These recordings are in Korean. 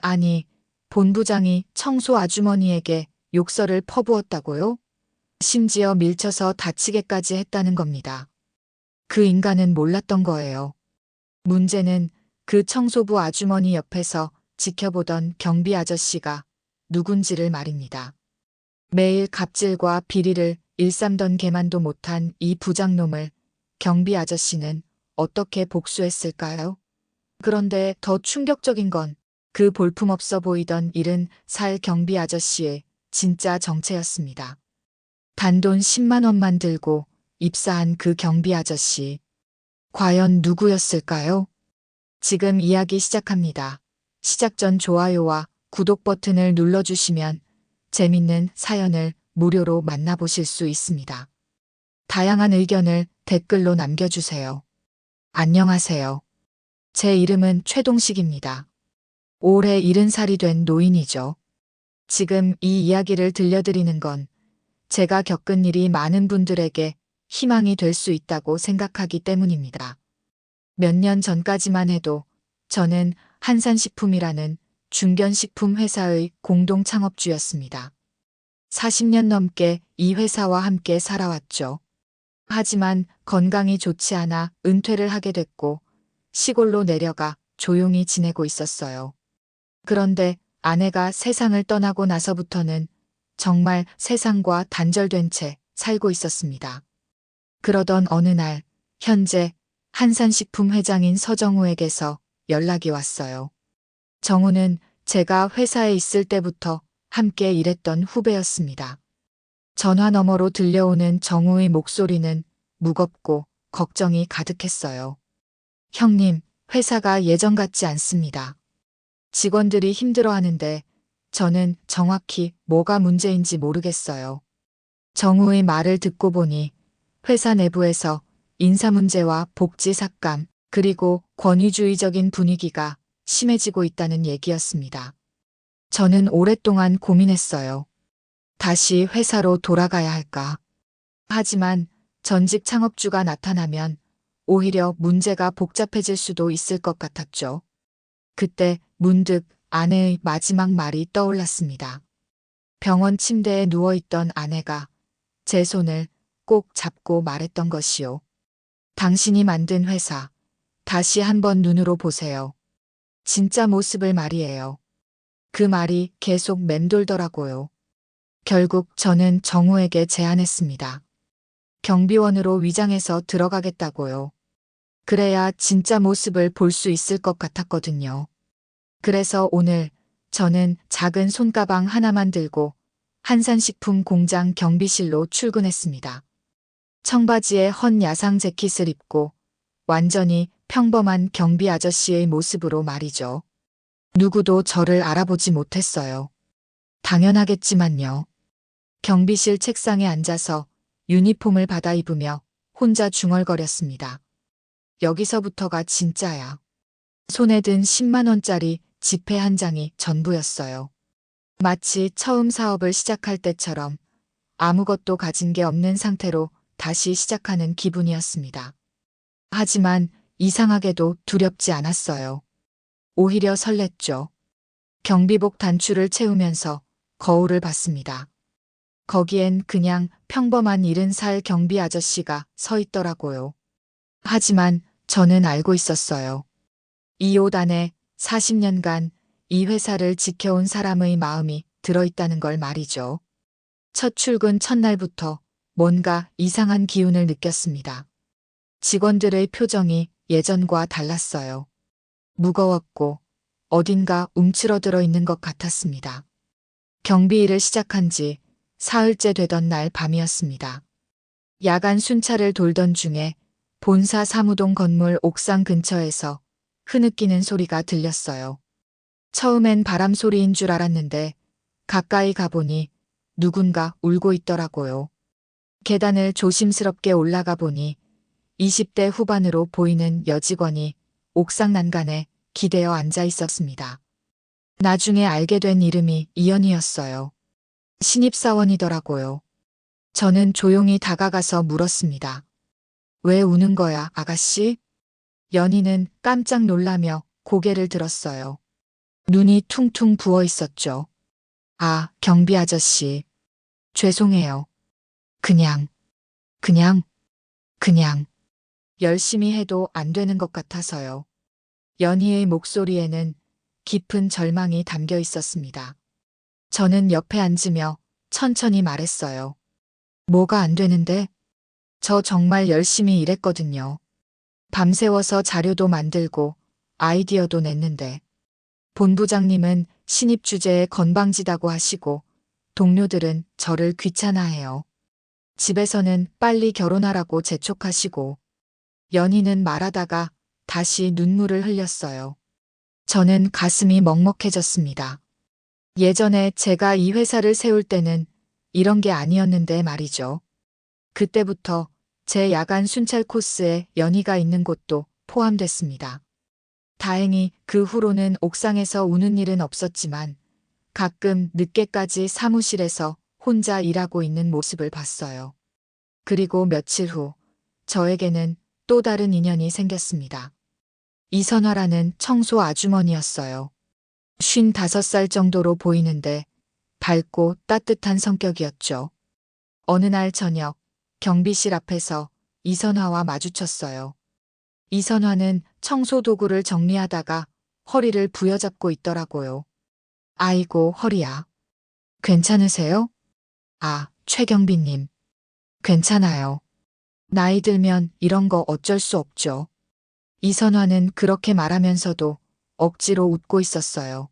아니, 본부장이 청소 아주머니에게 욕설을 퍼부었다고요? 심지어 밀쳐서 다치게까지 했다는 겁니다. 그 인간은 몰랐던 거예요. 문제는 그 청소부 아주머니 옆에서 지켜보던 경비 아저씨가 누군지를 말입니다. 매일 갑질과 비리를 일삼던 개만도 못한 이 부장놈을 경비 아저씨는 어떻게 복수했을까요? 그런데 더 충격적인 건 그 볼품없어 보이던 70살 경비 아저씨의 진짜 정체였습니다. 단돈 10만 원만 들고 입사한 그 경비 아저씨. 과연 누구였을까요? 지금 이야기 시작합니다. 시작 전 좋아요와 구독 버튼을 눌러주시면 재밌는 사연을 무료로 만나보실 수 있습니다. 다양한 의견을 댓글로 남겨주세요. 안녕하세요. 제 이름은 최동식입니다. 올해 70살이 된 노인이죠. 지금 이 이야기를 들려드리는 건 제가 겪은 일이 많은 분들에게 희망이 될 수 있다고 생각하기 때문입니다. 몇 년 전까지만 해도 저는 한산식품이라는 중견식품 회사의 공동 창업주였습니다. 40년 넘게 이 회사와 함께 살아왔죠. 하지만 건강이 좋지 않아 은퇴를 하게 됐고 시골로 내려가 조용히 지내고 있었어요. 그런데 아내가 세상을 떠나고 나서부터는 정말 세상과 단절된 채 살고 있었습니다. 그러던 어느 날 현재 한산식품 회장인 서정우에게서 연락이 왔어요. 정우는 제가 회사에 있을 때부터 함께 일했던 후배였습니다. 전화 너머로 들려오는 정우의 목소리는 무겁고 걱정이 가득했어요. 형님, 회사가 예전 같지 않습니다. 직원들이 힘들어하는데 저는 정확히 뭐가 문제인지 모르겠어요. 정우의 말을 듣고 보니 회사 내부에서 인사 문제와 복지 삭감, 그리고 권위주의적인 분위기가 심해지고 있다는 얘기였습니다. 저는 오랫동안 고민했어요. 다시 회사로 돌아가야 할까? 하지만 전직 창업주가 나타나면 오히려 문제가 복잡해질 수도 있을 것 같았죠. 그때 문득 아내의 마지막 말이 떠올랐습니다. 병원 침대에 누워있던 아내가 제 손을 꼭 잡고 말했던 것이요. 당신이 만든 회사, 다시 한번 눈으로 보세요. 진짜 모습을 말이에요. 그 말이 계속 맴돌더라고요. 결국 저는 정우에게 제안했습니다. 경비원으로 위장해서 들어가겠다고요. 그래야 진짜 모습을 볼 수 있을 것 같았거든요. 그래서 오늘 저는 작은 손가방 하나만 들고 한산식품 공장 경비실로 출근했습니다. 청바지에 헌 야상 재킷을 입고 완전히 평범한 경비 아저씨의 모습으로 말이죠. 누구도 저를 알아보지 못했어요. 당연하겠지만요. 경비실 책상에 앉아서 유니폼을 받아 입으며 혼자 중얼거렸습니다. 여기서부터가 진짜야. 손에 든 10만 원짜리 지폐 한 장이 전부였어요. 마치 처음 사업을 시작할 때처럼 아무것도 가진 게 없는 상태로 다시 시작하는 기분이었습니다. 하지만 이상하게도 두렵지 않았어요. 오히려 설렜죠. 경비복 단추를 채우면서 거울을 봤습니다. 거기엔 그냥 평범한 70살 경비 아저씨가 서 있더라고요. 하지만 저는 알고 있었어요. 이 옷 안에 40년간 이 회사를 지켜온 사람의 마음이 들어있다는 걸 말이죠. 첫 출근 첫날부터 뭔가 이상한 기운을 느꼈습니다. 직원들의 표정이 예전과 달랐어요. 무거웠고 어딘가 움츠러들어 있는 것 같았습니다. 경비 일을 시작한 지 사흘째 되던 날 밤이었습니다. 야간 순찰을 돌던 중에 본사 사무동 건물 옥상 근처에서 흐느끼는 소리가 들렸어요. 처음엔 바람 소리인 줄 알았는데 가까이 가보니 누군가 울고 있더라고요. 계단을 조심스럽게 올라가 보니 20대 후반으로 보이는 여직원이 옥상 난간에 기대어 앉아 있었습니다. 나중에 알게 된 이름이 이연이었어요. 신입사원이더라고요. 저는 조용히 다가가서 물었습니다. 왜 우는 거야, 아가씨? 연희는 깜짝 놀라며 고개를 들었어요. 눈이 퉁퉁 부어 있었죠. 아, 경비 아저씨. 죄송해요. 그냥, 그냥, 그냥. 열심히 해도 안 되는 것 같아서요. 연희의 목소리에는 깊은 절망이 담겨 있었습니다. 저는 옆에 앉으며 천천히 말했어요. 뭐가 안 되는데? 저 정말 열심히 일했거든요. 밤새워서 자료도 만들고 아이디어도 냈는데 본부장님은 신입 주제에 건방지다고 하시고 동료들은 저를 귀찮아해요. 집에서는 빨리 결혼하라고 재촉하시고 연희는 말하다가 다시 눈물을 흘렸어요. 저는 가슴이 먹먹해졌습니다. 예전에 제가 이 회사를 세울 때는 이런 게 아니었는데 말이죠. 그때부터 제 야간 순찰 코스에 연희가 있는 곳도 포함됐습니다. 다행히 그 후로는 옥상에서 우는 일은 없었지만 가끔 늦게까지 사무실에서 혼자 일하고 있는 모습을 봤어요. 그리고 며칠 후 저에게는 또 다른 인연이 생겼습니다. 이선화라는 청소 아주머니였어요. 55살 정도로 보이는데 밝고 따뜻한 성격이었죠. 어느 날 저녁 경비실 앞에서 이선화와 마주쳤어요. 이선화는 청소 도구를 정리하다가 허리를 부여잡고 있더라고요. 아이고, 허리야. 괜찮으세요? 아, 최경비님. 괜찮아요. 나이 들면 이런 거 어쩔 수 없죠. 이선화는 그렇게 말하면서도 억지로 웃고 있었어요.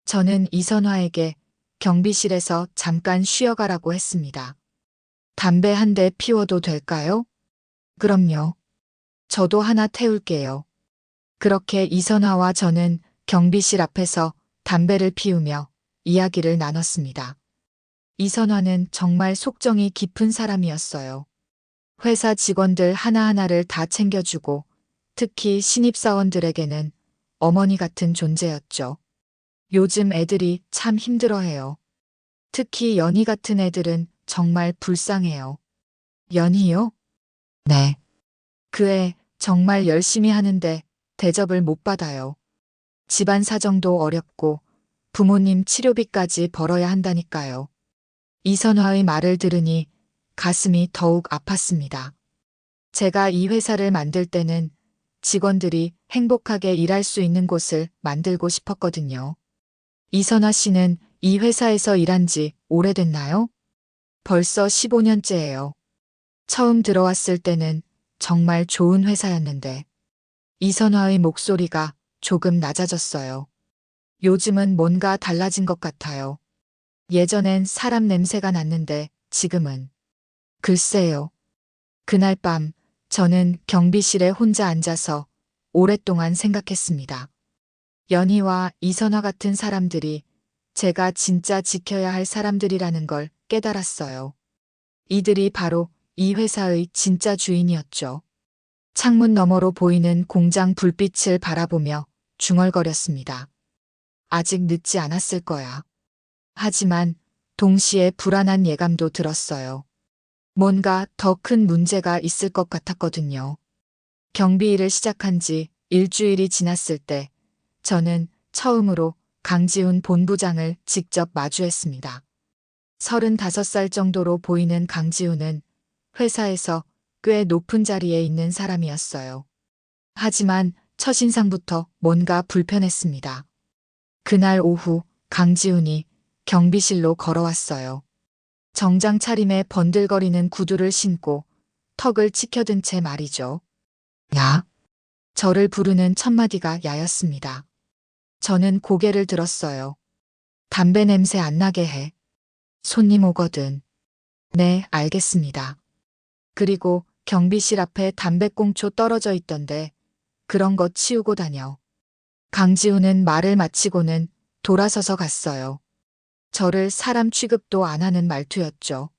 저는 이선화에게 경비실에서 잠깐 쉬어가라고 했습니다. 담배 한 대 피워도 될까요? 그럼요. 저도 하나 태울게요. 그렇게 이선화와 저는 경비실 앞에서 담배를 피우며 이야기를 나눴습니다. 이선화는 정말 속정이 깊은 사람이었어요. 회사 직원들 하나하나를 다 챙겨주고 특히 신입사원들에게는 어머니 같은 존재였죠. 요즘 애들이 참 힘들어해요. 특히 연희 같은 애들은 정말 불쌍해요. 연희요? 네. 그 애 정말 열심히 하는데 대접을 못 받아요. 집안 사정도 어렵고 부모님 치료비까지 벌어야 한다니까요. 이선화의 말을 들으니 가슴이 더욱 아팠습니다. 제가 이 회사를 만들 때는 직원들이 행복하게 일할 수 있는 곳을 만들고 싶었거든요. 이선화 씨는 이 회사에서 일한 지 오래됐나요? 벌써 15년째예요. 처음 들어왔을 때는 정말 좋은 회사였는데 이선화의 목소리가 조금 낮아졌어요. 요즘은 뭔가 달라진 것 같아요. 예전엔 사람 냄새가 났는데 지금은 글쎄요. 그날 밤 저는 경비실에 혼자 앉아서 오랫동안 생각했습니다. 연희와 이선화 같은 사람들이 제가 진짜 지켜야 할 사람들이라는 걸 깨달았어요. 이들이 바로 이 회사의 진짜 주인이었죠. 창문 너머로 보이는 공장 불빛을 바라보며 중얼거렸습니다. 아직 늦지 않았을 거야. 하지만 동시에 불안한 예감도 들었어요. 뭔가 더 큰 문제가 있을 것 같았거든요. 경비 일을 시작한 지 일주일이 지났을 때 저는 처음으로 강지훈 본부장을 직접 마주했습니다. 35살 정도로 보이는 강지훈은 회사에서 꽤 높은 자리에 있는 사람이었어요. 하지만 첫인상부터 뭔가 불편했습니다. 그날 오후 강지훈이 경비실로 걸어왔어요. 정장 차림에 번들거리는 구두를 신고 턱을 치켜든 채 말이죠. 야. 저를 부르는 첫 마디가 야였습니다. 저는 고개를 들었어요. 담배 냄새 안 나게 해. 손님 오거든. 네, 알겠습니다. 그리고 경비실 앞에 담배꽁초 떨어져 있던데 그런 거 치우고 다녀. 강지훈은 말을 마치고는 돌아서서 갔어요. 저를 사람 취급도 안 하는 말투였죠.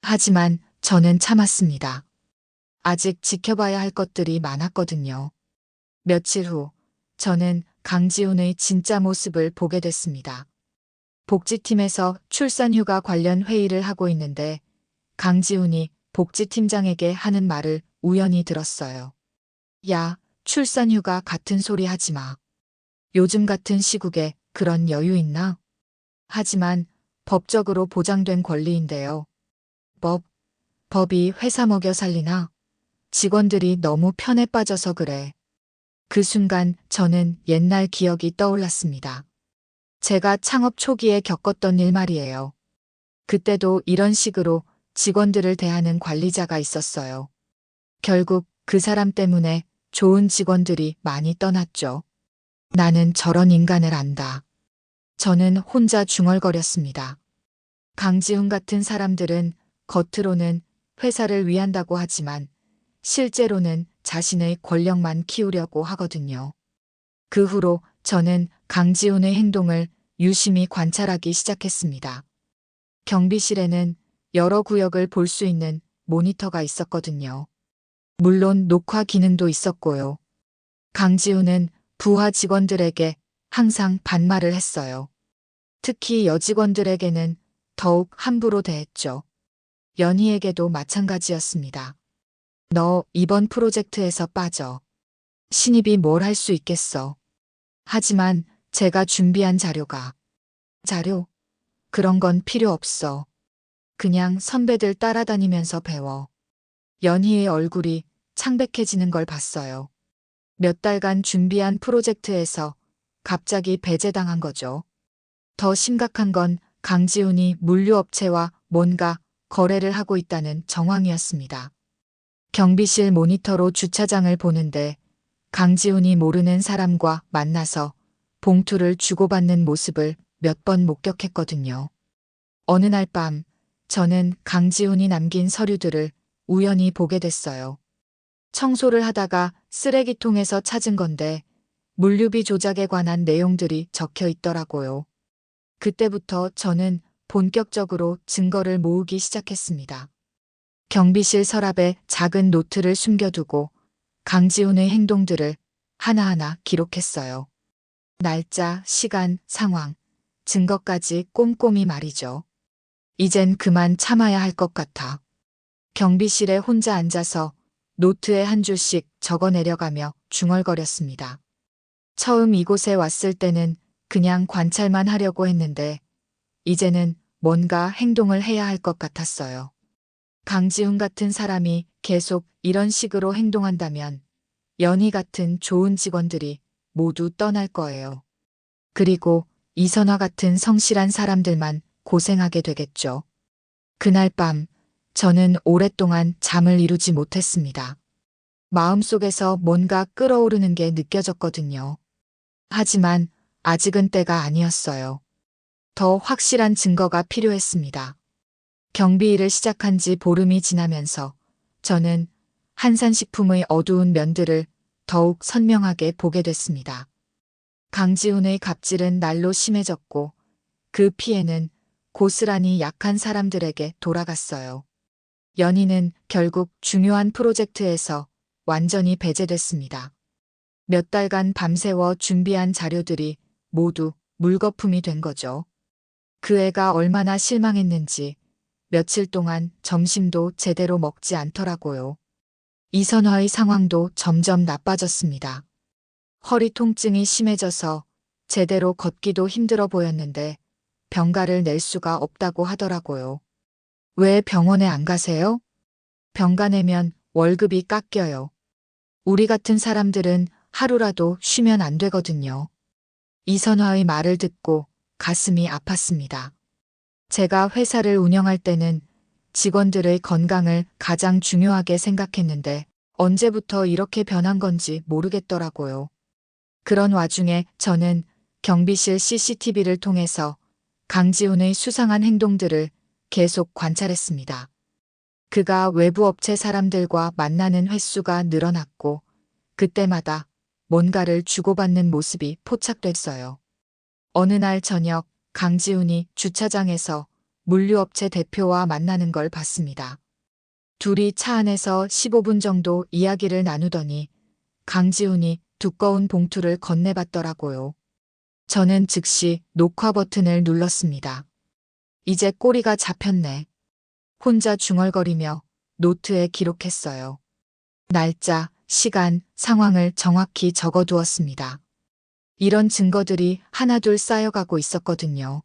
하지만 저는 참았습니다. 아직 지켜봐야 할 것들이 많았거든요. 며칠 후 저는 강지훈의 진짜 모습을 보게 됐습니다. 복지팀에서 출산휴가 관련 회의를 하고 있는데 강지훈이 복지팀장에게 하는 말을 우연히 들었어요. 야, 출산휴가 같은 소리 하지 마. 요즘 같은 시국에 그런 여유 있나? 하지만 법적으로 보장된 권리인데요. 법, 법이 회사 먹여 살리나? 직원들이 너무 편에 빠져서 그래. 그 순간 저는 옛날 기억이 떠올랐습니다. 제가 창업 초기에 겪었던 일 말이에요. 그때도 이런 식으로 직원들을 대하는 관리자가 있었어요. 결국 그 사람 때문에 좋은 직원들이 많이 떠났죠. 나는 저런 인간을 안다. 저는 혼자 중얼거렸습니다. 강지훈 같은 사람들은 겉으로는 회사를 위한다고 하지만 실제로는 자신의 권력만 키우려고 하거든요. 그 후로 저는 강지훈의 행동을 유심히 관찰하기 시작했습니다. 경비실에는 여러 구역을 볼 수 있는 모니터가 있었거든요. 물론 녹화 기능도 있었고요. 강지훈은 부하 직원들에게 항상 반말을 했어요. 특히 여직원들에게는 더욱 함부로 대했죠. 연희에게도 마찬가지였습니다. 너 이번 프로젝트에서 빠져. 신입이 뭘 할 수 있겠어. 하지만 제가 준비한 자료? 그런 건 필요 없어. 그냥 선배들 따라다니면서 배워. 연희의 얼굴이 창백해지는 걸 봤어요. 몇 달간 준비한 프로젝트에서 갑자기 배제당한 거죠. 더 심각한 건 강지훈이 물류업체와 뭔가 거래를 하고 있다는 정황이었습니다. 경비실 모니터로 주차장을 보는데 강지훈이 모르는 사람과 만나서 봉투를 주고받는 모습을 몇 번 목격했거든요. 어느 날 밤 저는 강지훈이 남긴 서류들을 우연히 보게 됐어요. 청소를 하다가 쓰레기통에서 찾은 건데 물류비 조작에 관한 내용들이 적혀 있더라고요. 그때부터 저는 본격적으로 증거를 모으기 시작했습니다. 경비실 서랍에 작은 노트를 숨겨두고 강지훈의 행동들을 하나하나 기록했어요. 날짜, 시간, 상황, 증거까지 꼼꼼히 말이죠. 이젠 그만 참아야 할 것 같아. 경비실에 혼자 앉아서 노트에 한 줄씩 적어 내려가며 중얼거렸습니다. 처음 이곳에 왔을 때는 그냥 관찰만 하려고 했는데 이제는 뭔가 행동을 해야 할 것 같았어요. 강지훈 같은 사람이 계속 이런 식으로 행동한다면 연희 같은 좋은 직원들이 모두 떠날 거예요. 그리고 이선화 같은 성실한 사람들만 고생하게 되겠죠. 그날 밤 저는 오랫동안 잠을 이루지 못했습니다. 마음속에서 뭔가 끓어오르는 게 느껴졌거든요. 하지만 아직은 때가 아니었어요. 더 확실한 증거가 필요했습니다. 경비 일을 시작한 지 보름이 지나면서 저는 한산식품의 어두운 면들을 더욱 선명하게 보게 됐습니다. 강지훈의 갑질은 날로 심해졌고 그 피해는 고스란히 약한 사람들에게 돌아갔어요. 연희는 결국 중요한 프로젝트에서 완전히 배제됐습니다. 몇 달간 밤새워 준비한 자료들이 모두 물거품이 된 거죠. 그 애가 얼마나 실망했는지 며칠 동안 점심도 제대로 먹지 않더라고요. 이선화의 상황도 점점 나빠졌습니다. 허리 통증이 심해져서 제대로 걷기도 힘들어 보였는데 병가를 낼 수가 없다고 하더라고요. 왜 병원에 안 가세요? 병가 내면 월급이 깎여요. 우리 같은 사람들은 하루라도 쉬면 안 되거든요. 이선화의 말을 듣고 가슴이 아팠습니다. 제가 회사를 운영할 때는 직원들의 건강을 가장 중요하게 생각했는데 언제부터 이렇게 변한 건지 모르겠더라고요. 그런 와중에 저는 경비실 CCTV를 통해서 강지훈의 수상한 행동들을 계속 관찰했습니다. 그가 외부 업체 사람들과 만나는 횟수가 늘어났고 그때마다 뭔가를 주고받는 모습이 포착됐어요. 어느 날 저녁 강지훈이 주차장에서 물류업체 대표와 만나는 걸 봤습니다. 둘이 차 안에서 15분 정도 이야기를 나누더니 강지훈이 두꺼운 봉투를 건네봤더라고요. 저는 즉시 녹화 버튼을 눌렀습니다. 이제 꼬리가 잡혔네. 혼자 중얼거리며 노트에 기록했어요. 날짜, 시간, 상황을 정확히 적어두었습니다. 이런 증거들이 하나둘 쌓여가고 있었거든요.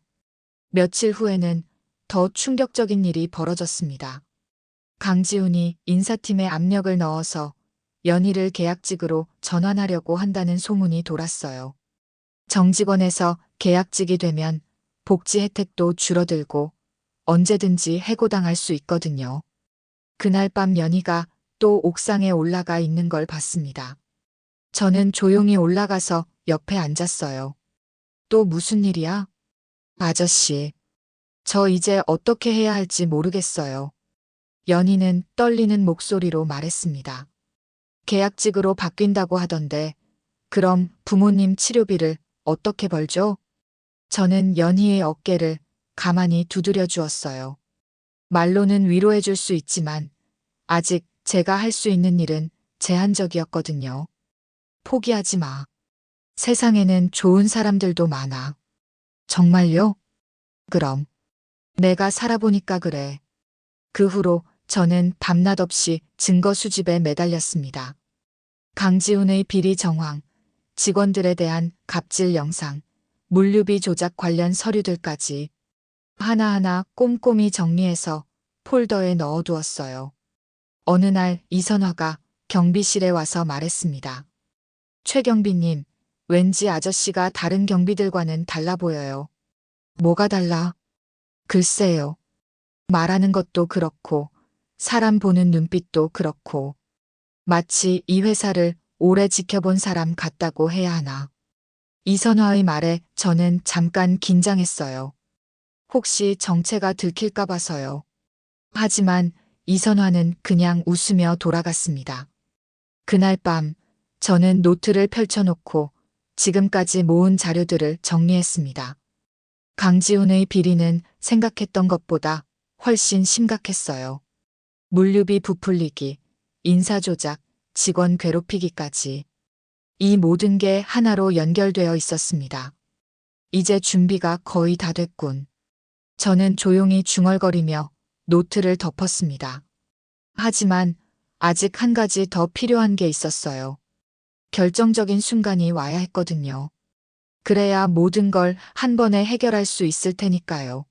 며칠 후에는 더 충격적인 일이 벌어졌습니다. 강지훈이 인사팀에 압력을 넣어서 연희를 계약직으로 전환하려고 한다는 소문이 돌았어요. 정직원에서 계약직이 되면 복지 혜택도 줄어들고 언제든지 해고당할 수 있거든요. 그날 밤 연희가 또 옥상에 올라가 있는 걸 봤습니다. 저는 조용히 올라가서 옆에 앉았어요. 또 무슨 일이야? 아저씨, 저 이제 어떻게 해야 할지 모르겠어요. 연희는 떨리는 목소리로 말했습니다. 계약직으로 바뀐다고 하던데, 그럼 부모님 치료비를 어떻게 벌죠? 저는 연희의 어깨를 가만히 두드려 주었어요. 말로는 위로해 줄 수 있지만, 아직 제가 할 수 있는 일은 제한적이었거든요. 포기하지 마. 세상에는 좋은 사람들도 많아. 정말요? 그럼. 내가 살아보니까 그래. 그 후로 저는 밤낮 없이 증거 수집에 매달렸습니다. 강지훈의 비리 정황, 직원들에 대한 갑질 영상, 물류비 조작 관련 서류들까지 하나하나 꼼꼼히 정리해서 폴더에 넣어두었어요. 어느 날 이선화가 경비실에 와서 말했습니다. 최 경비님, 왠지 아저씨가 다른 경비들과는 달라 보여요. 뭐가 달라? 글쎄요. 말하는 것도 그렇고, 사람 보는 눈빛도 그렇고, 마치 이 회사를 오래 지켜본 사람 같다고 해야 하나. 이선화의 말에 저는 잠깐 긴장했어요. 혹시 정체가 들킬까 봐서요. 하지만 이선화는 그냥 웃으며 돌아갔습니다. 그날 밤 저는 노트를 펼쳐놓고 지금까지 모은 자료들을 정리했습니다. 강지훈의 비리는 생각했던 것보다 훨씬 심각했어요. 물류비 부풀리기, 인사조작, 직원 괴롭히기까지. 이 모든 게 하나로 연결되어 있었습니다. 이제 준비가 거의 다 됐군. 저는 조용히 중얼거리며 노트를 덮었습니다. 하지만 아직 한 가지 더 필요한 게 있었어요. 결정적인 순간이 와야 했거든요. 그래야 모든 걸 한 번에 해결할 수 있을 테니까요.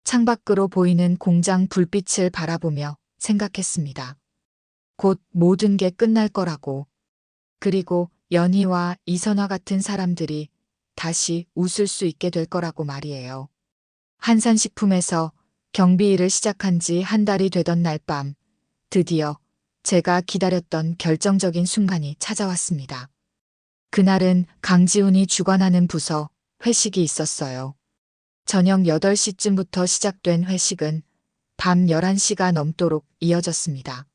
창밖으로 보이는 공장 불빛을 바라보며 생각했습니다. 곧 모든 게 끝날 거라고. 그리고 연희와 이선화 같은 사람들이 다시 웃을 수 있게 될 거라고 말이에요. 한산식품에서 경비 일을 시작한 지 한 달이 되던 날 밤, 드디어 제가 기다렸던 결정적인 순간이 찾아왔습니다. 그날은 강지훈이 주관하는 부서 회식이 있었어요. 저녁 8시쯤부터 시작된 회식은 밤 11시가 넘도록 이어졌습니다.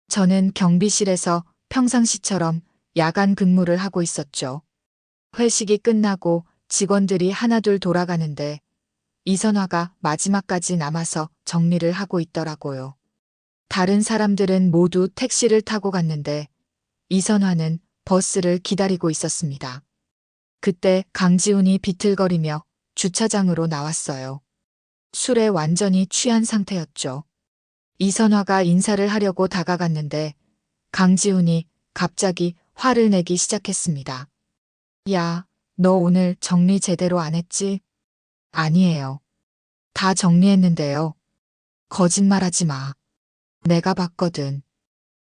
저는 경비실에서 평상시처럼 야간 근무를 하고 있었죠. 회식이 끝나고 직원들이 하나둘 돌아가는데 이선화가 마지막까지 남아서 정리를 하고 있더라고요. 다른 사람들은 모두 택시를 타고 갔는데 이선화는 버스를 기다리고 있었습니다. 그때 강지훈이 비틀거리며 주차장으로 나왔어요. 술에 완전히 취한 상태였죠. 이선화가 인사를 하려고 다가갔는데 강지훈이 갑자기 화를 내기 시작했습니다. 야, 너 오늘 정리 제대로 안 했지? 아니에요. 다 정리했는데요. 거짓말하지 마. 내가 봤거든.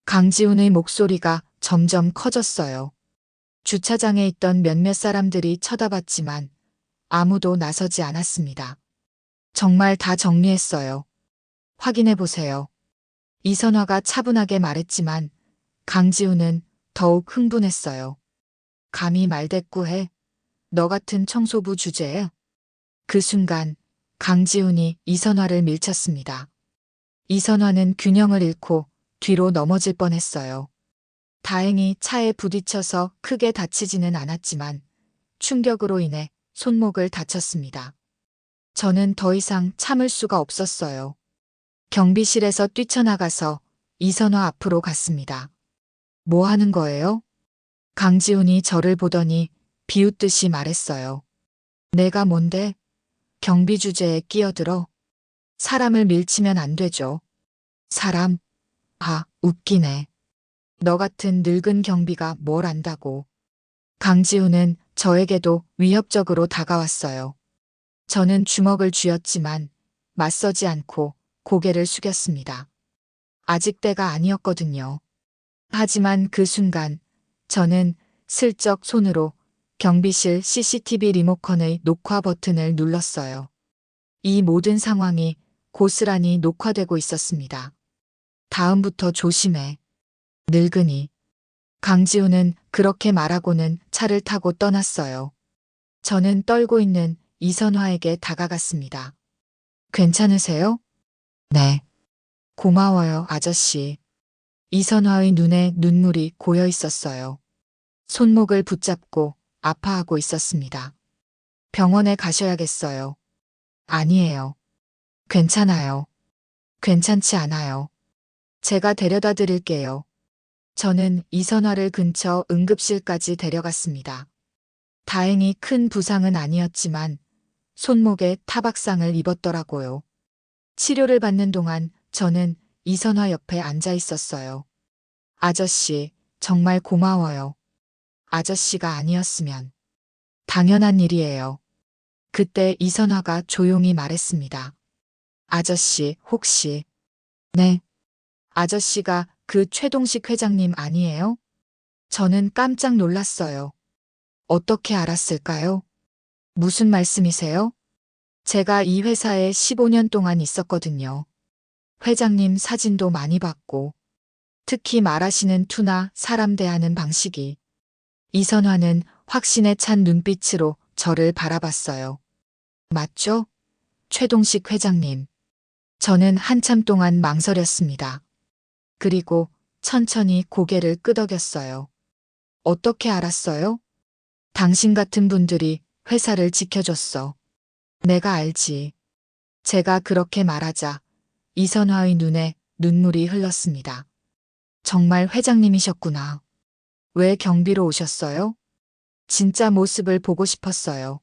강지훈의 목소리가 점점 커졌어요. 주차장에 있던 몇몇 사람들이 쳐다봤지만 아무도 나서지 않았습니다. 정말 다 정리했어요. 확인해 보세요. 이선화가 차분하게 말했지만 강지훈은 더욱 흥분했어요. 감히 말대꾸해. 너 같은 청소부 주제에. 그 순간 강지훈이 이선화를 밀쳤습니다. 이선화는 균형을 잃고 뒤로 넘어질 뻔했어요. 다행히 차에 부딪혀서 크게 다치지는 않았지만 충격으로 인해 손목을 다쳤습니다. 저는 더 이상 참을 수가 없었어요. 경비실에서 뛰쳐나가서 이선화 앞으로 갔습니다. 뭐 하는 거예요? 강지훈이 저를 보더니 비웃듯이 말했어요. 내가 뭔데? 경비 주제에 끼어들어. 사람을 밀치면 안 되죠. 사람? 아, 웃기네. 너 같은 늙은 경비가 뭘 안다고. 강지훈은 저에게도 위협적으로 다가왔어요. 저는 주먹을 쥐었지만 맞서지 않고 고개를 숙였습니다. 아직 때가 아니었거든요. 하지만 그 순간 저는 슬쩍 손으로 경비실 CCTV 리모컨의 녹화 버튼을 눌렀어요. 이 모든 상황이 고스란히 녹화되고 있었습니다. 다음부터 조심해. 늙은이. 강지우는 그렇게 말하고는 차를 타고 떠났어요. 저는 떨고 있는 이선화에게 다가갔습니다. 괜찮으세요? 네. 고마워요, 아저씨. 이선화의 눈에 눈물이 고여 있었어요. 손목을 붙잡고 아파하고 있었습니다. 병원에 가셔야겠어요. 아니에요. 괜찮아요. 괜찮지 않아요. 제가 데려다 드릴게요. 저는 이선화를 근처 응급실까지 데려갔습니다. 다행히 큰 부상은 아니었지만 손목에 타박상을 입었더라고요. 치료를 받는 동안 저는 이선화 옆에 앉아 있었어요. 아저씨, 정말 고마워요. 아저씨가 아니었으면. 당연한 일이에요. 그때 이선화가 조용히 말했습니다. 아저씨, 혹시. 네. 아저씨가 그 최동식 회장님 아니에요? 저는 깜짝 놀랐어요. 어떻게 알았을까요? 무슨 말씀이세요? 제가 이 회사에 15년 동안 있었거든요. 회장님 사진도 많이 봤고, 특히 말하시는 투나 사람 대하는 방식이. 이선화는 확신에 찬 눈빛으로 저를 바라봤어요. 맞죠? 최동식 회장님. 저는 한참 동안 망설였습니다. 그리고 천천히 고개를 끄덕였어요. 어떻게 알았어요? 당신 같은 분들이 회사를 지켜줬어. 내가 알지. 제가 그렇게 말하자 이선화의 눈에 눈물이 흘렀습니다. 정말 회장님이셨구나. 왜 경비로 오셨어요? 진짜 모습을 보고 싶었어요.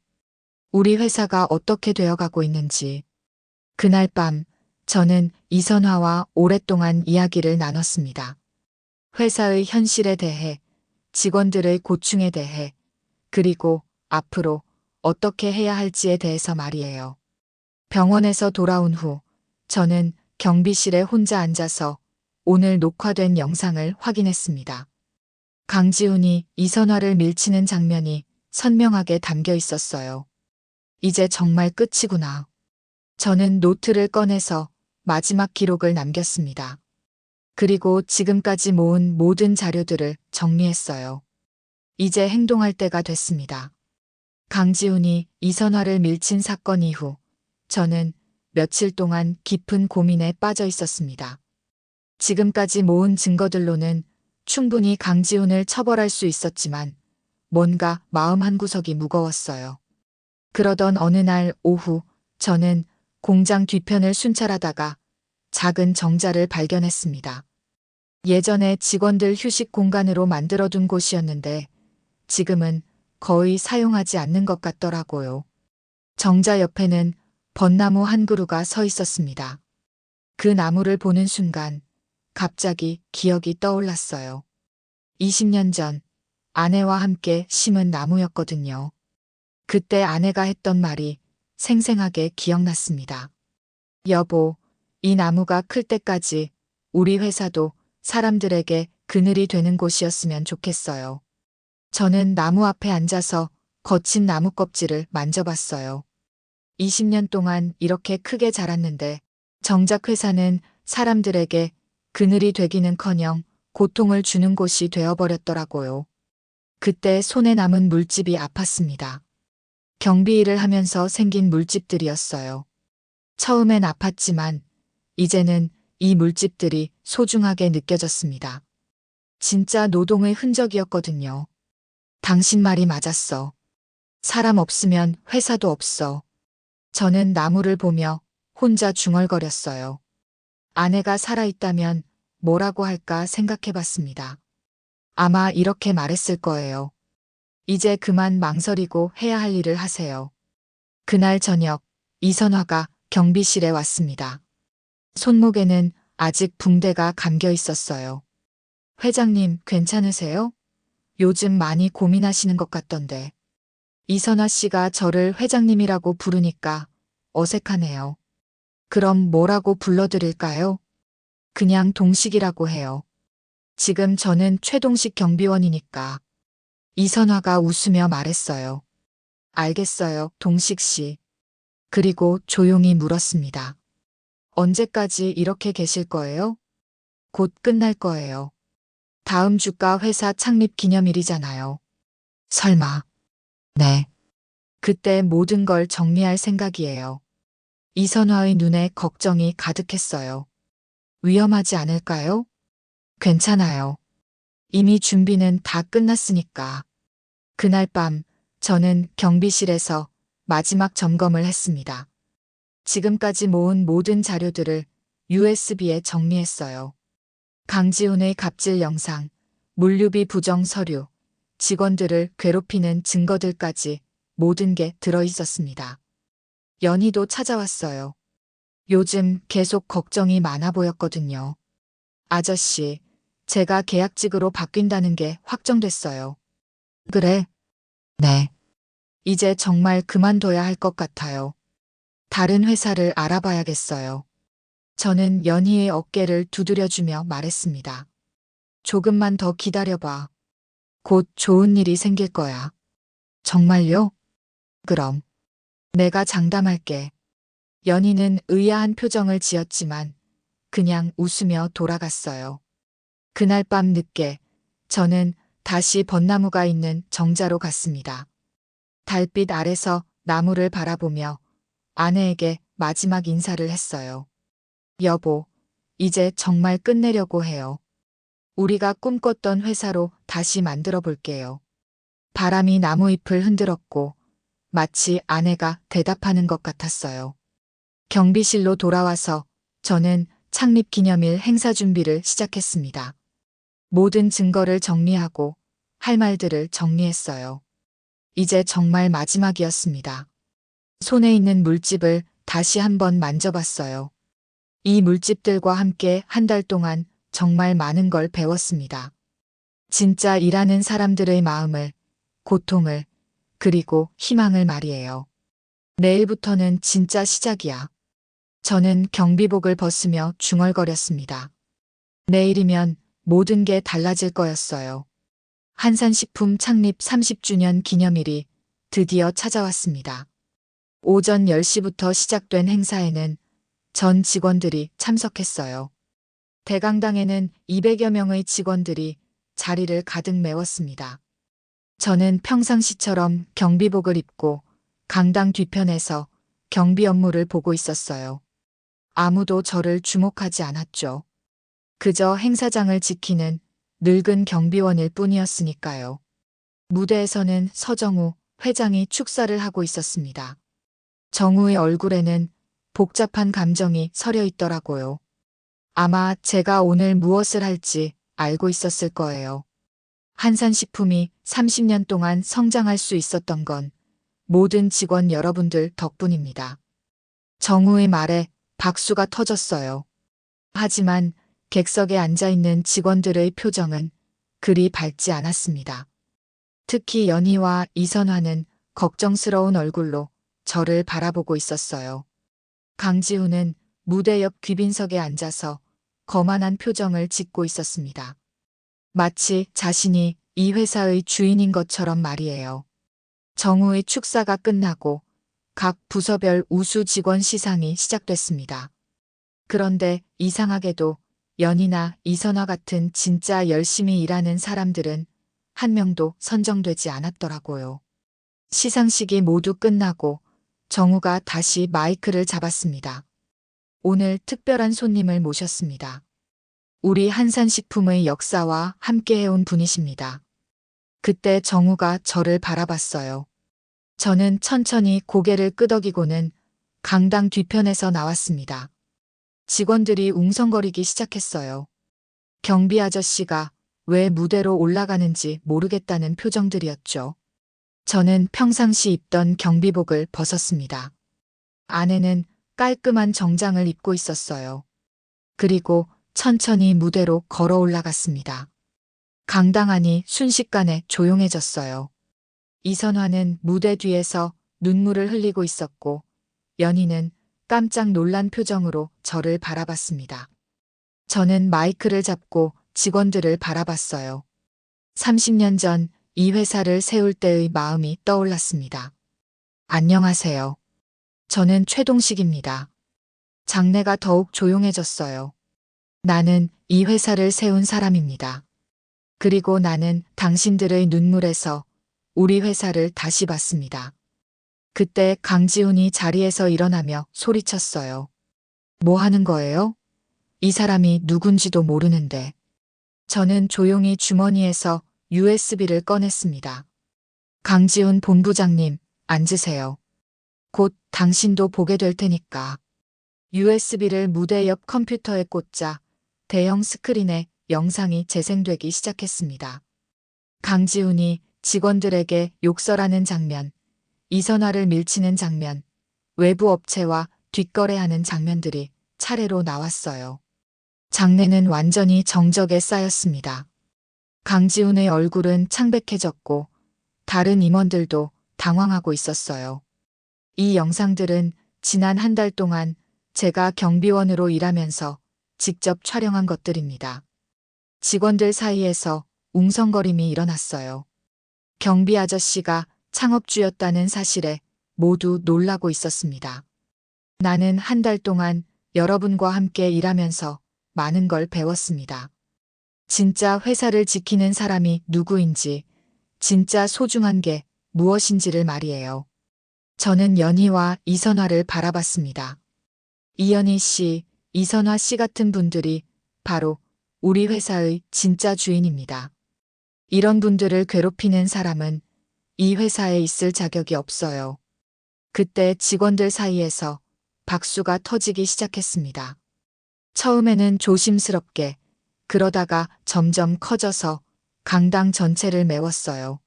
우리 회사가 어떻게 되어가고 있는지. 그날 밤 저는 이선화와 오랫동안 이야기를 나눴습니다. 회사의 현실에 대해, 직원들의 고충에 대해, 그리고 앞으로 어떻게 해야 할지에 대해서 말이에요. 병원에서 돌아온 후 저는 경비실에 혼자 앉아서 오늘 녹화된 영상을 확인했습니다. 강지훈이 이선화를 밀치는 장면이 선명하게 담겨 있었어요. 이제 정말 끝이구나. 저는 노트를 꺼내서 마지막 기록을 남겼습니다. 그리고 지금까지 모은 모든 자료들을 정리했어요. 이제 행동할 때가 됐습니다. 강지훈이 이선화를 밀친 사건 이후 저는 며칠 동안 깊은 고민에 빠져 있었습니다. 지금까지 모은 증거들로는 충분히 강지훈을 처벌할 수 있었지만 뭔가 마음 한구석이 무거웠어요. 그러던 어느 날 오후 저는 공장 뒤편을 순찰하다가 작은 정자를 발견했습니다. 예전에 직원들 휴식 공간으로 만들어둔 곳이었는데 지금은 거의 사용하지 않는 것 같더라고요. 정자 옆에는 벚나무 한 그루가 서 있었습니다. 그 나무를 보는 순간 갑자기 기억이 떠올랐어요. 20년 전 아내와 함께 심은 나무였거든요. 그때 아내가 했던 말이 생생하게 기억났습니다. 여보, 이 나무가 클 때까지 우리 회사도 사람들에게 그늘이 되는 곳이었으면 좋겠어요. 저는 나무 앞에 앉아서 거친 나무 껍질을 만져봤어요. 20년 동안 이렇게 크게 자랐는데 정작 회사는 사람들에게 그늘이 되기는커녕 고통을 주는 곳이 되어버렸더라고요. 그때 손에 남은 물집이 아팠습니다. 경비 일을 하면서 생긴 물집들이었어요. 처음엔 아팠지만 이제는 이 물집들이 소중하게 느껴졌습니다. 진짜 노동의 흔적이었거든요. 당신 말이 맞았어. 사람 없으면 회사도 없어. 저는 나무를 보며 혼자 중얼거렸어요. 아내가 살아있다면 뭐라고 할까 생각해봤습니다. 아마 이렇게 말했을 거예요. 이제 그만 망설이고 해야 할 일을 하세요. 그날 저녁 이선화가 경비실에 왔습니다. 손목에는 아직 붕대가 감겨 있었어요. 회장님, 괜찮으세요? 요즘 많이 고민하시는 것 같던데. 이선화 씨가 저를 회장님이라고 부르니까 어색하네요. 그럼 뭐라고 불러드릴까요? 그냥 동식이라고 해요. 지금 저는 최동식 경비원이니까. 이선화가 웃으며 말했어요. 알겠어요, 동식 씨. 그리고 조용히 물었습니다. 언제까지 이렇게 계실 거예요? 곧 끝날 거예요. 다음 주가 회사 창립 기념일이잖아요. 설마. 네. 그때 모든 걸 정리할 생각이에요. 이선화의 눈에 걱정이 가득했어요. 위험하지 않을까요? 괜찮아요. 이미 준비는 다 끝났으니까. 그날 밤 저는 경비실에서 마지막 점검을 했습니다. 지금까지 모은 모든 자료들을 USB에 정리했어요. 강지훈의 갑질 영상, 물류비 부정 서류, 직원들을 괴롭히는 증거들까지 모든 게 들어있었습니다. 연희도 찾아왔어요. 요즘 계속 걱정이 많아 보였거든요. 아저씨, 제가 계약직으로 바뀐다는 게 확정됐어요. 그래? 네. 이제 정말 그만둬야 할 것 같아요. 다른 회사를 알아봐야겠어요. 저는 연희의 어깨를 두드려주며 말했습니다. 조금만 더 기다려봐. 곧 좋은 일이 생길 거야. 정말요? 그럼. 내가 장담할게. 연희는 의아한 표정을 지었지만 그냥 웃으며 돌아갔어요. 그날 밤 늦게 저는 다시 벚나무가 있는 정자로 갔습니다. 달빛 아래서 나무를 바라보며 아내에게 마지막 인사를 했어요. 여보, 이제 정말 끝내려고 해요. 우리가 꿈꿨던 회사로 다시 만들어 볼게요. 바람이 나무잎을 흔들었고 마치 아내가 대답하는 것 같았어요. 경비실로 돌아와서 저는 창립 기념일 행사 준비를 시작했습니다. 모든 증거를 정리하고 할 말들을 정리했어요. 이제 정말 마지막이었습니다. 손에 있는 물집을 다시 한번 만져봤어요. 이 물집들과 함께 한 달 동안 정말 많은 걸 배웠습니다. 진짜 일하는 사람들의 마음을, 고통을, 그리고 희망을 말이에요. 내일부터는 진짜 시작이야. 저는 경비복을 벗으며 중얼거렸습니다. 내일이면 모든 게 달라질 거였어요. 한산식품 창립 30주년 기념일이 드디어 찾아왔습니다. 오전 10시부터 시작된 행사에는 전 직원들이 참석했어요. 대강당에는 200여 명의 직원들이 자리를 가득 메웠습니다. 저는 평상시처럼 경비복을 입고 강당 뒤편에서 경비 업무를 보고 있었어요. 아무도 저를 주목하지 않았죠. 그저 행사장을 지키는 늙은 경비원일 뿐이었으니까요. 무대에서는 서정우 회장이 축사를 하고 있었습니다. 정우의 얼굴에는 복잡한 감정이 서려 있더라고요. 아마 제가 오늘 무엇을 할지 알고 있었을 거예요. 한산식품이 30년 동안 성장할 수 있었던 건 모든 직원 여러분들 덕분입니다. 정우의 말에 박수가 터졌어요. 하지만 객석에 앉아있는 직원들의 표정은 그리 밝지 않았습니다. 특히 연희와 이선화는 걱정스러운 얼굴로 저를 바라보고 있었어요. 강지훈은 무대 옆 귀빈석에 앉아서 거만한 표정을 짓고 있었습니다. 마치 자신이 이 회사의 주인인 것처럼 말이에요. 정우의 축사가 끝나고 각 부서별 우수 직원 시상이 시작됐습니다. 그런데 이상하게도 연희나 이선화 같은 진짜 열심히 일하는 사람들은 한 명도 선정되지 않았더라고요. 시상식이 모두 끝나고 정우가 다시 마이크를 잡았습니다. 오늘 특별한 손님을 모셨습니다. 우리 한산식품의 역사와 함께해온 분이십니다. 그때 정우가 저를 바라봤어요. 저는 천천히 고개를 끄덕이고는 강당 뒤편에서 나왔습니다. 직원들이 웅성거리기 시작했어요. 경비 아저씨가 왜 무대로 올라가는지 모르겠다는 표정들이었죠. 저는 평상시 입던 경비복을 벗었습니다. 아내는 깔끔한 정장을 입고 있었어요. 그리고 천천히 무대로 걸어 올라갔습니다. 강당 안이 순식간에 조용해졌어요. 이선화는 무대 뒤에서 눈물을 흘리고 있었고 연희는 깜짝 놀란 표정으로 저를 바라봤습니다. 저는 마이크를 잡고 직원들을 바라봤어요. 30년 전 이 회사를 세울 때의 마음이 떠올랐습니다. 안녕하세요. 저는 최동식입니다. 장내가 더욱 조용해졌어요. 나는 이 회사를 세운 사람입니다. 그리고 나는 당신들의 눈물에서 우리 회사를 다시 봤습니다. 그때 강지훈이 자리에서 일어나며 소리쳤어요. 뭐 하는 거예요? 이 사람이 누군지도 모르는데. 저는 조용히 주머니에서 USB를 꺼냈습니다. 강지훈 본부장님, 앉으세요. 곧 당신도 보게 될 테니까. USB를 무대 옆 컴퓨터에 꽂자 대형 스크린에 영상이 재생되기 시작했습니다. 강지훈이 직원들에게 욕설하는 장면, 이선화를 밀치는 장면, 외부 업체와 뒷거래하는 장면들이 차례로 나왔어요. 장내는 완전히 정적에 쌓였습니다. 강지훈의 얼굴은 창백해졌고 다른 임원들도 당황하고 있었어요. 이 영상들은 지난 한 달 동안 제가 경비원으로 일하면서 직접 촬영한 것들입니다. 직원들 사이에서 웅성거림이 일어났어요. 경비 아저씨가 창업주였다는 사실에 모두 놀라고 있었습니다. 나는 한 달 동안 여러분과 함께 일하면서 많은 걸 배웠습니다. 진짜 회사를 지키는 사람이 누구인지, 진짜 소중한 게 무엇인지를 말이에요. 저는 연희와 이선화를 바라봤습니다. 이연희 씨, 이선화 씨 같은 분들이 바로 우리 회사의 진짜 주인입니다. 이런 분들을 괴롭히는 사람은 이 회사에 있을 자격이 없어요. 그때 직원들 사이에서 박수가 터지기 시작했습니다. 처음에는 조심스럽게, 그러다가 점점 커져서 강당 전체를 메웠어요.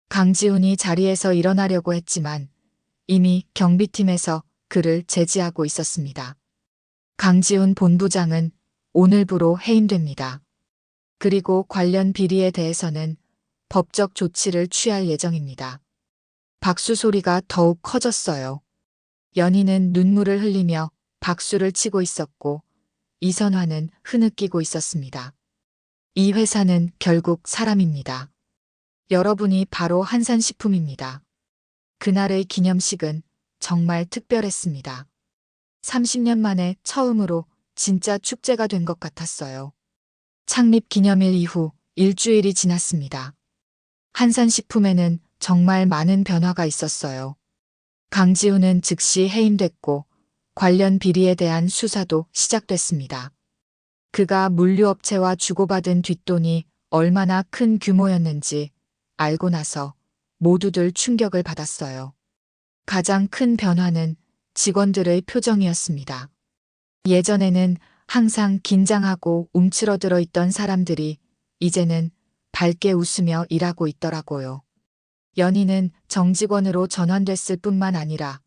강지훈이 자리에서 일어나려고 했지만 이미 경비팀에서 그를 제지하고 있었습니다. 강지훈 본부장은 오늘부로 해임됩니다. 그리고 관련 비리에 대해서는 법적 조치를 취할 예정입니다. 박수 소리가 더욱 커졌어요. 연희는 눈물을 흘리며 박수를 치고 있었고 이선화는 흐느끼고 있었습니다. 이 회사는 결국 사람입니다. 여러분이 바로 한산식품입니다. 그날의 기념식은 정말 특별했습니다. 30년 만에 처음으로 진짜 축제가 된 것 같았어요. 창립 기념일 이후 일주일이 지났습니다. 한산식품에는 정말 많은 변화가 있었어요. 강지훈은 즉시 해임됐고 관련 비리에 대한 수사도 시작됐습니다. 그가 물류업체와 주고받은 뒷돈이 얼마나 큰 규모였는지 알고 나서 모두들 충격을 받았어요. 가장 큰 변화는 직원들의 표정이었습니다. 예전에는 항상 긴장하고 움츠러들어 있던 사람들이 이제는 밝게 웃으며 일하고 있더라고요. 연희는 정직원으로 전환됐을 뿐만 아니라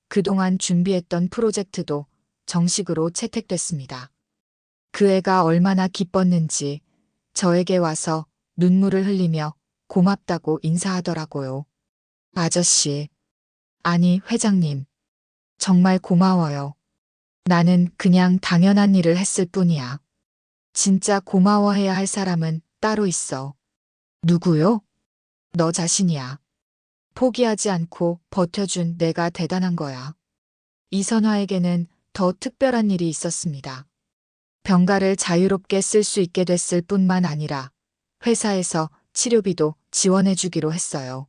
그동안 준비했던 프로젝트도 정식으로 채택됐습니다. 그 애가 얼마나 기뻤는지 저에게 와서 눈물을 흘리며 고맙다고 인사하더라고요. 아저씨, 아니 회장님, 정말 고마워요. 나는 그냥 당연한 일을 했을 뿐이야. 진짜 고마워해야 할 사람은 따로 있어. 누구요? 너 자신이야. 포기하지 않고 버텨준 내가 대단한 거야. 이선화에게는 더 특별한 일이 있었습니다. 병가를 자유롭게 쓸 수 있게 됐을 뿐만 아니라 회사에서 치료비도 지원해 주기로 했어요.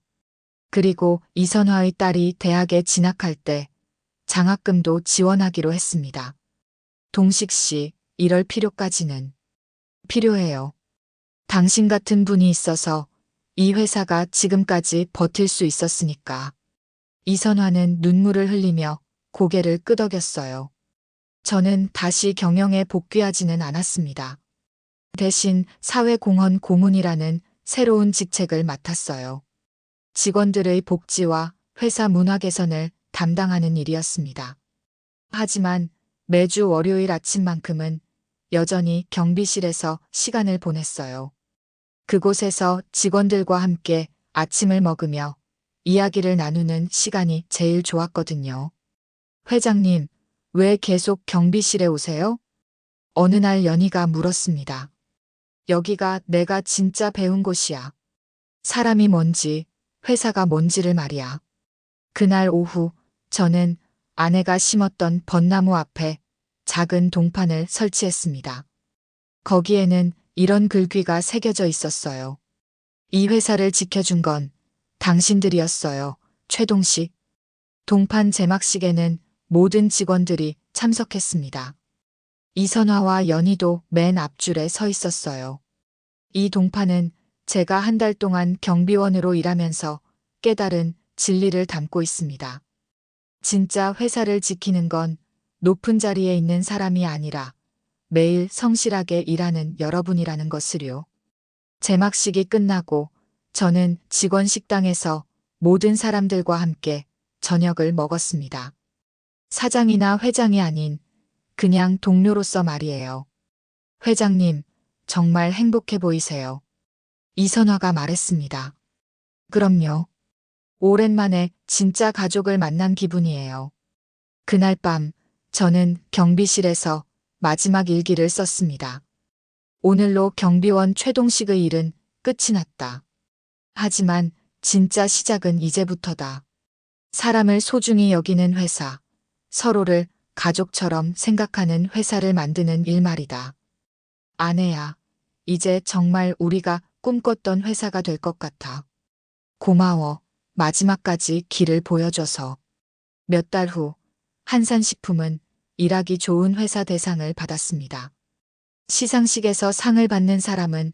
그리고 이선화의 딸이 대학에 진학할 때 장학금도 지원하기로 했습니다. 동식 씨, 이럴 필요까지는. 필요해요. 당신 같은 분이 있어서 이 회사가 지금까지 버틸 수 있었으니까. 이선화는 눈물을 흘리며 고개를 끄덕였어요. 저는 다시 경영에 복귀하지는 않았습니다. 대신 사회공헌 고문이라는 새로운 직책을 맡았어요. 직원들의 복지와 회사 문화 개선을 담당하는 일이었습니다. 하지만 매주 월요일 아침만큼은 여전히 경비실에서 시간을 보냈어요. 그곳에서 직원들과 함께 아침을 먹으며 이야기를 나누는 시간이 제일 좋았거든요. 회장님, 왜 계속 경비실에 오세요? 어느 날 연희가 물었습니다. 여기가 내가 진짜 배운 곳이야. 사람이 뭔지, 회사가 뭔지를 말이야. 그날 오후, 저는 아내가 심었던 벚나무 앞에 작은 동판을 설치했습니다. 거기에는 이런 글귀가 새겨져 있었어요. 이 회사를 지켜준 건 당신들이었어요. 최동식. 동판 제막식에는 모든 직원들이 참석했습니다. 이선화와 연희도 맨 앞줄에 서 있었어요. 이 동판은 제가 한 달 동안 경비원으로 일하면서 깨달은 진리를 담고 있습니다. 진짜 회사를 지키는 건 높은 자리에 있는 사람이 아니라 매일 성실하게 일하는 여러분이라는 것을요. 제막식이 끝나고 저는 직원 식당에서 모든 사람들과 함께 저녁을 먹었습니다. 사장이나 회장이 아닌 그냥 동료로서 말이에요. 회장님, 정말 행복해 보이세요. 이선화가 말했습니다. 그럼요. 오랜만에 진짜 가족을 만난 기분이에요. 그날 밤 저는 경비실에서 마지막 일기를 썼습니다. 오늘로 경비원 최동식의 일은 끝이 났다. 하지만 진짜 시작은 이제부터다. 사람을 소중히 여기는 회사, 서로를 가족처럼 생각하는 회사를 만드는 일 말이다. 아내야, 이제 정말 우리가 꿈꿨던 회사가 될 것 같아. 고마워. 마지막까지 길을 보여줘서. 몇 달 후, 한산식품은 일하기 좋은 회사 대상을 받았습니다. 시상식에서 상을 받는 사람은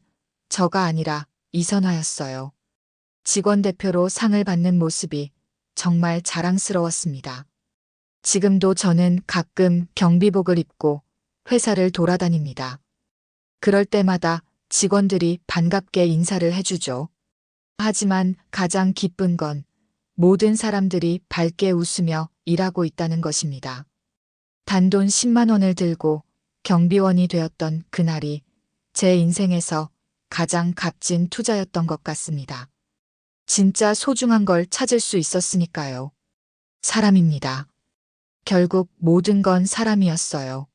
저가 아니라 이선화였어요. 직원 대표로 상을 받는 모습이 정말 자랑스러웠습니다. 지금도 저는 가끔 경비복을 입고 회사를 돌아다닙니다. 그럴 때마다 직원들이 반갑게 인사를 해주죠. 하지만 가장 기쁜 건 모든 사람들이 밝게 웃으며 일하고 있다는 것입니다. 단돈 10만 원을 들고 경비원이 되었던 그날이 제 인생에서 가장 값진 투자였던 것 같습니다. 진짜 소중한 걸 찾을 수 있었으니까요. 사람입니다. 결국 모든 건 사람이었어요.